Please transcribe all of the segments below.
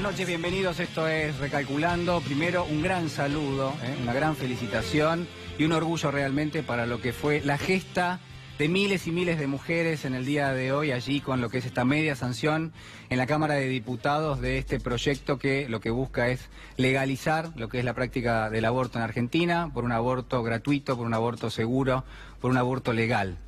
noches, bienvenidos. Esto es Recalculando. Primero, un gran saludo, una gran felicitación y un orgullo realmente para lo que fue la gesta de miles y miles de mujeres en el día de hoy, allí con lo que es esta media sanción en la Cámara de Diputados de este proyecto que lo que busca es legalizar lo que es la práctica del aborto en Argentina, por un aborto gratuito, por un aborto seguro, por un aborto legal.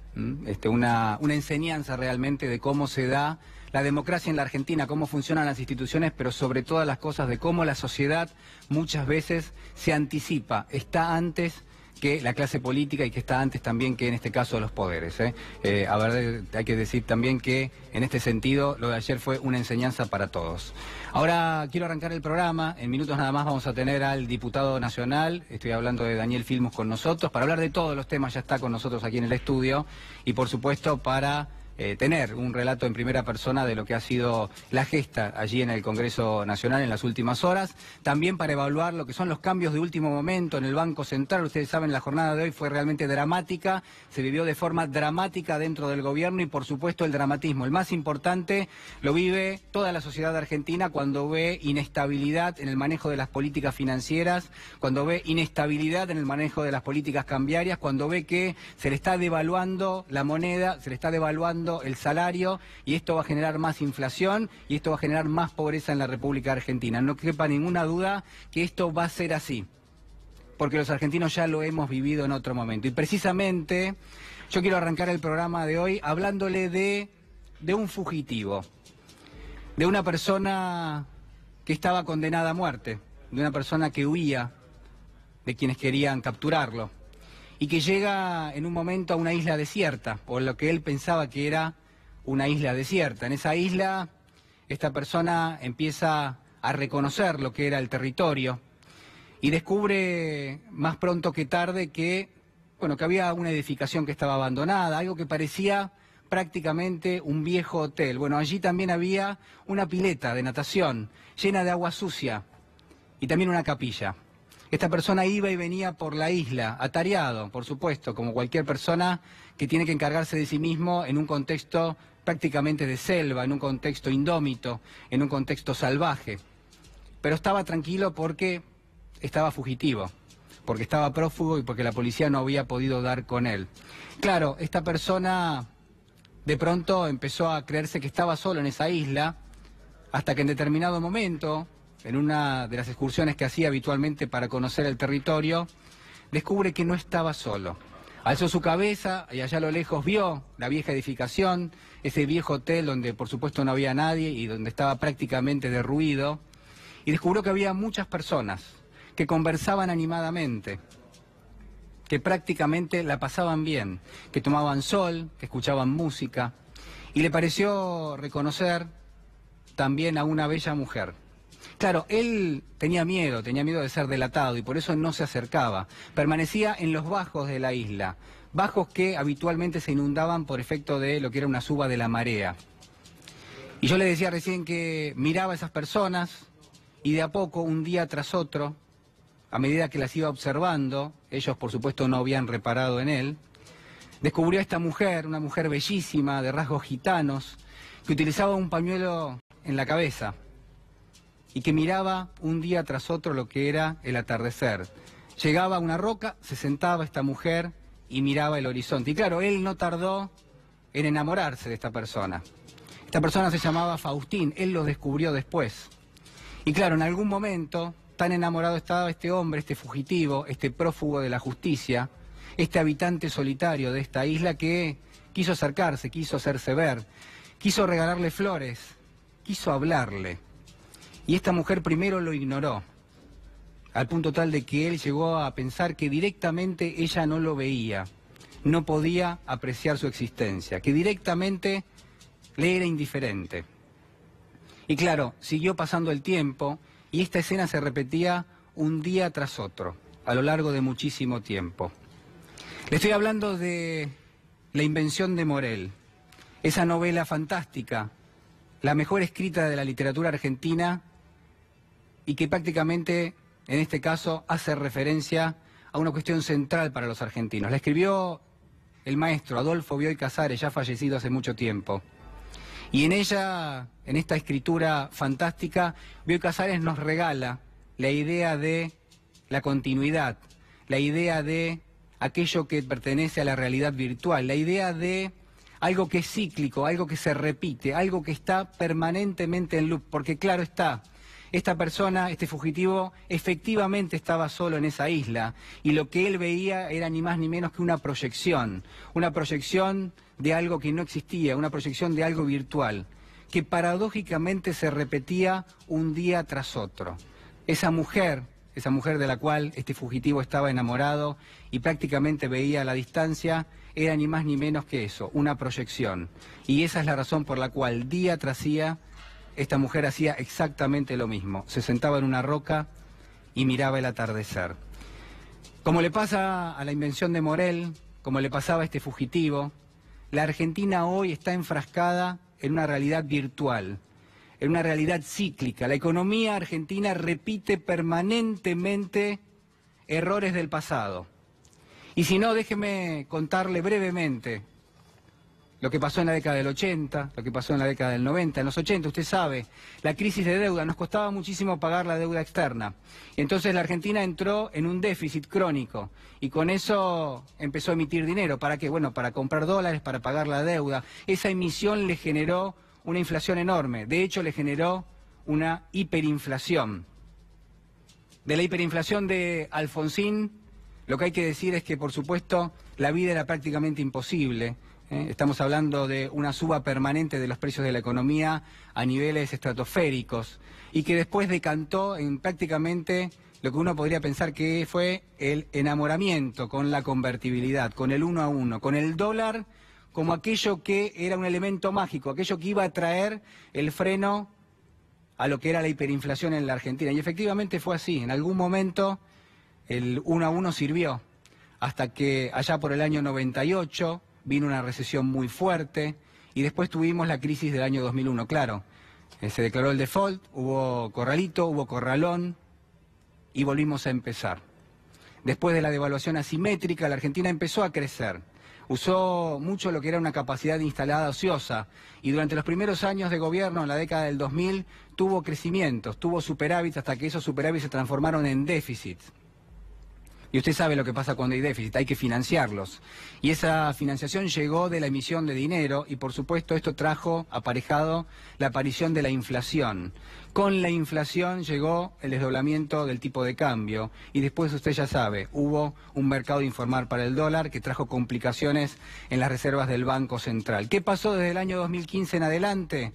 Una enseñanza realmente de cómo se da la democracia en la Argentina, cómo funcionan las instituciones, pero sobre todas las cosas de cómo la sociedad muchas veces se anticipa, está antes que la clase política y que está antes también que en este caso los poderes. A ver, hay que decir también que en este sentido lo de ayer fue una enseñanza para todos. Ahora quiero arrancar el programa, en minutos nada más vamos a tener al diputado nacional, estoy hablando de Daniel Filmus con nosotros, para hablar de todos los temas, ya está con nosotros aquí en el estudio, y por supuesto para tener un relato en primera persona de lo que ha sido la gesta allí en el Congreso Nacional en las últimas horas, también para evaluar lo que son los cambios de último momento en el Banco Central. Ustedes saben, la jornada de hoy fue realmente dramática, se vivió de forma dramática dentro del gobierno y por supuesto el dramatismo, el más importante, lo vive toda la sociedad argentina cuando ve inestabilidad en el manejo de las políticas financieras, cuando ve inestabilidad en el manejo de las políticas cambiarias, cuando ve que se le está devaluando la moneda, se le está devaluando el salario y esto va a generar más inflación y esto va a generar más pobreza en la República Argentina. No quepa ninguna duda que esto va a ser así, porque los argentinos ya lo hemos vivido en otro momento. Y precisamente yo quiero arrancar el programa de hoy hablándole de un fugitivo, de una persona que estaba condenada a muerte, de una persona que huía de quienes querían capturarlo, y que llega en un momento a una isla desierta, o lo que él pensaba que era una isla desierta. En esa isla, esta persona empieza a reconocer lo que era el territorio y descubre más pronto que tarde que, bueno, que había una edificación que estaba abandonada, algo que parecía prácticamente un viejo hotel. Bueno, allí también había una pileta de natación llena de agua sucia y también una capilla. Esta persona iba y venía por la isla, atareado, por supuesto, como cualquier persona que tiene que encargarse de sí mismo en un contexto prácticamente de selva, en un contexto indómito, en un contexto salvaje. Pero estaba tranquilo porque estaba fugitivo, porque estaba prófugo y porque la policía no había podido dar con él. Claro, esta persona de pronto empezó a creerse que estaba solo en esa isla, hasta que en determinado momento, en una de las excursiones que hacía habitualmente para conocer el territorio, descubre que no estaba solo. Alzó su cabeza y allá a lo lejos vio la vieja edificación, ese viejo hotel donde por supuesto no había nadie y donde estaba prácticamente derruido, y descubrió que había muchas personas que conversaban animadamente, que prácticamente la pasaban bien, que tomaban sol, que escuchaban música, y le pareció reconocer también a una bella mujer. Claro, él tenía miedo de ser delatado y por eso no se acercaba. Permanecía en los bajos de la isla, bajos que habitualmente se inundaban por efecto de lo que era una suba de la marea. Y yo le decía recién que miraba a esas personas y de a poco, un día tras otro, a medida que las iba observando, ellos por supuesto no habían reparado en él, descubrió a esta mujer, una mujer bellísima, de rasgos gitanos, que utilizaba un pañuelo en la cabeza y que miraba un día tras otro lo que era el atardecer. Llegaba a una roca, se sentaba esta mujer y miraba el horizonte. Y claro, él no tardó en enamorarse de esta persona. Esta persona se llamaba Faustín, él lo descubrió después. Y claro, en algún momento, tan enamorado estaba este hombre, este fugitivo, este prófugo de la justicia, este habitante solitario de esta isla que quiso acercarse, quiso hacerse ver, quiso regalarle flores, quiso hablarle. Y esta mujer primero lo ignoró, al punto tal de que él llegó a pensar que directamente ella no lo veía, no podía apreciar su existencia, que directamente le era indiferente. Y claro, siguió pasando el tiempo y esta escena se repetía un día tras otro, a lo largo de muchísimo tiempo. Le estoy hablando de La invención de Morel, esa novela fantástica, la mejor escrita de la literatura argentina, y que prácticamente, en este caso, hace referencia a una cuestión central para los argentinos. La escribió el maestro Adolfo Bioy Casares, ya fallecido hace mucho tiempo. Y en ella, en esta escritura fantástica, Bioy Casares nos regala la idea de la continuidad, la idea de aquello que pertenece a la realidad virtual, la idea de algo que es cíclico, algo que se repite, algo que está permanentemente en loop, porque claro está, esta persona, este fugitivo, efectivamente estaba solo en esa isla y lo que él veía era ni más ni menos que una proyección de algo que no existía, una proyección de algo virtual, que paradójicamente se repetía un día tras otro. Esa mujer de la cual este fugitivo estaba enamorado y prácticamente veía a la distancia, era ni más ni menos que eso, una proyección. Y esa es la razón por la cual día tras día esta mujer hacía exactamente lo mismo. Se sentaba en una roca y miraba el atardecer. Como le pasa a la invención de Morel, como le pasaba a este fugitivo, la Argentina hoy está enfrascada en una realidad virtual, en una realidad cíclica. La economía argentina repite permanentemente errores del pasado. Y si no, déjeme contarle brevemente lo que pasó en la década del 80, lo que pasó en la década del 90, en los 80, usted sabe, la crisis de deuda, nos costaba muchísimo pagar la deuda externa. Y entonces la Argentina entró en un déficit crónico y con eso empezó a emitir dinero. ¿Para qué? Bueno, para comprar dólares, para pagar la deuda. Esa emisión le generó una inflación enorme, de hecho le generó una hiperinflación. De la hiperinflación de Alfonsín, lo que hay que decir es que, por supuesto, la vida era prácticamente imposible. Estamos hablando de una suba permanente de los precios de la economía a niveles estratosféricos y que después decantó en prácticamente lo que uno podría pensar que fue el enamoramiento con la convertibilidad, con el 1 a 1, con el dólar como aquello que era un elemento mágico, aquello que iba a traer el freno a lo que era la hiperinflación en la Argentina. Y efectivamente fue así. En algún momento el 1 a 1 sirvió, hasta que allá por el año 98 vino una recesión muy fuerte y después tuvimos la crisis del año 2001. Claro, se declaró el default, hubo corralito, hubo corralón y volvimos a empezar. Después de la devaluación asimétrica, la Argentina empezó a crecer. Usó mucho lo que era una capacidad instalada ociosa y durante los primeros años de gobierno, en la década del 2000, tuvo crecimientos, tuvo superávits hasta que esos superávits se transformaron en déficits. Y usted sabe lo que pasa cuando hay déficit, hay que financiarlos. Y esa financiación llegó de la emisión de dinero y por supuesto esto trajo aparejado la aparición de la inflación. Con la inflación llegó el desdoblamiento del tipo de cambio y después usted ya sabe, hubo un mercado informal para el dólar que trajo complicaciones en las reservas del Banco Central. ¿Qué pasó desde el año 2015 en adelante?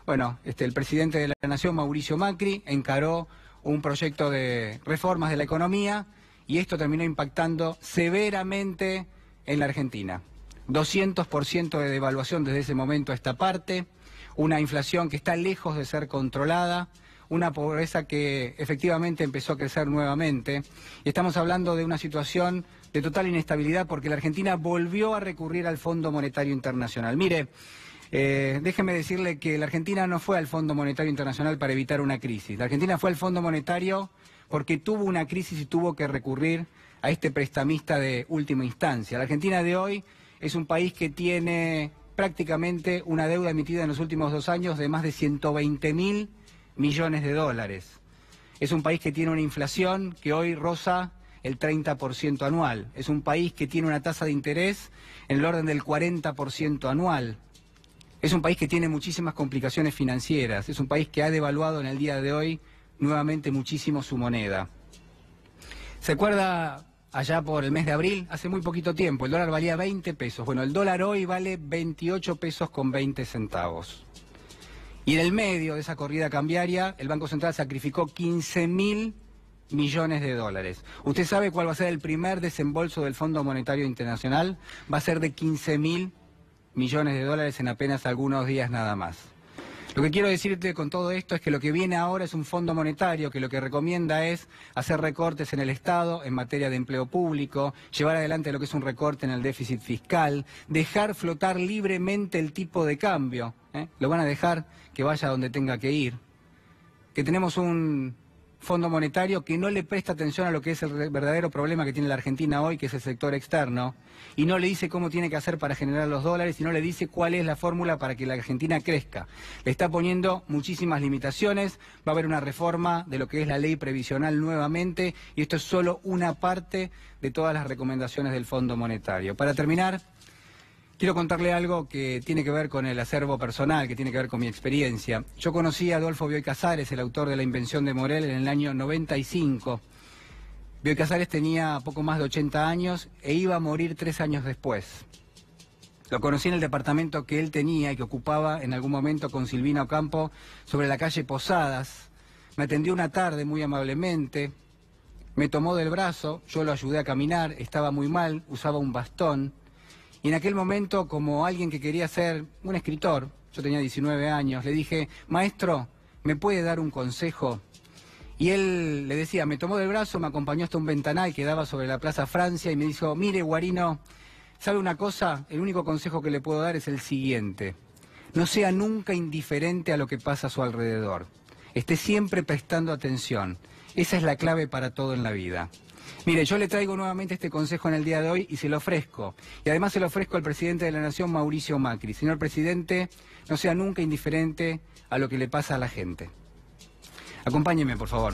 Bueno, el presidente de la Nación, Mauricio Macri, encaró un proyecto de reformas de la economía y esto terminó impactando severamente en la Argentina. 200% de devaluación desde ese momento a esta parte, una inflación que está lejos de ser controlada, una pobreza que efectivamente empezó a crecer nuevamente. Y estamos hablando de una situación de total inestabilidad porque la Argentina volvió a recurrir al Fondo Monetario Internacional. Mire, déjeme decirle que la Argentina no fue al Fondo Monetario Internacional para evitar una crisis. La Argentina fue al Fondo Monetario porque tuvo una crisis y tuvo que recurrir a este prestamista de última instancia. La Argentina de hoy es un país que tiene prácticamente una deuda emitida en los últimos 2 años de más de 120.000 millones de dólares. Es un país que tiene una inflación que hoy roza el 30% anual. Es un país que tiene una tasa de interés en el orden del 40% anual. Es un país que tiene muchísimas complicaciones financieras. Es un país que ha devaluado en el día de hoy nuevamente muchísimo su moneda. ¿Se acuerda allá por el mes de abril? Hace muy poquito tiempo, el dólar valía 20 pesos. Bueno, el dólar hoy vale 28 pesos con 20 centavos. Y en el medio de esa corrida cambiaria, el Banco Central sacrificó 15.000 millones de dólares. ¿Usted sabe cuál va a ser el primer desembolso del Fondo Monetario Internacional? Va a ser de 15.000 millones de dólares en apenas algunos días nada más. Lo que quiero decirte con todo esto es que lo que viene ahora es un fondo monetario que lo que recomienda es hacer recortes en el Estado en materia de empleo público, llevar adelante lo que es un recorte en el déficit fiscal, dejar flotar libremente el tipo de cambio, lo van a dejar que vaya donde tenga que ir, que tenemos un Fondo Monetario que no le presta atención a lo que es el verdadero problema que tiene la Argentina hoy, que es el sector externo, y no le dice cómo tiene que hacer para generar los dólares, y no le dice cuál es la fórmula para que la Argentina crezca. Le está poniendo muchísimas limitaciones, va a haber una reforma de lo que es la ley previsional nuevamente, y esto es solo una parte de todas las recomendaciones del Fondo Monetario. Para terminar, quiero contarle algo que tiene que ver con el acervo personal, que tiene que ver con mi experiencia. Yo conocí a Adolfo Bioy Casares, el autor de La invención de Morel, en el año 95. Bioy Casares tenía poco más de 80 años e iba a morir 3 años después. Lo conocí en el departamento que él tenía y que ocupaba en algún momento con Silvina Ocampo sobre la calle Posadas. Me atendió una tarde muy amablemente, me tomó del brazo, yo lo ayudé a caminar, estaba muy mal, usaba un bastón. Y en aquel momento, como alguien que quería ser un escritor, yo tenía 19 años, le dije, maestro, ¿me puede dar un consejo? Y él le decía, me tomó del brazo, me acompañó hasta un ventanal que daba sobre la Plaza Francia y me dijo, mire, Guarino, ¿sabe una cosa? El único consejo que le puedo dar es el siguiente. No sea nunca indiferente a lo que pasa a su alrededor. Esté siempre prestando atención. Esa es la clave para todo en la vida. Mire, yo le traigo nuevamente este consejo en el día de hoy y se lo ofrezco. Y además se lo ofrezco al presidente de la Nación, Mauricio Macri. Señor presidente, no sea nunca indiferente a lo que le pasa a la gente. Acompáñeme, por favor.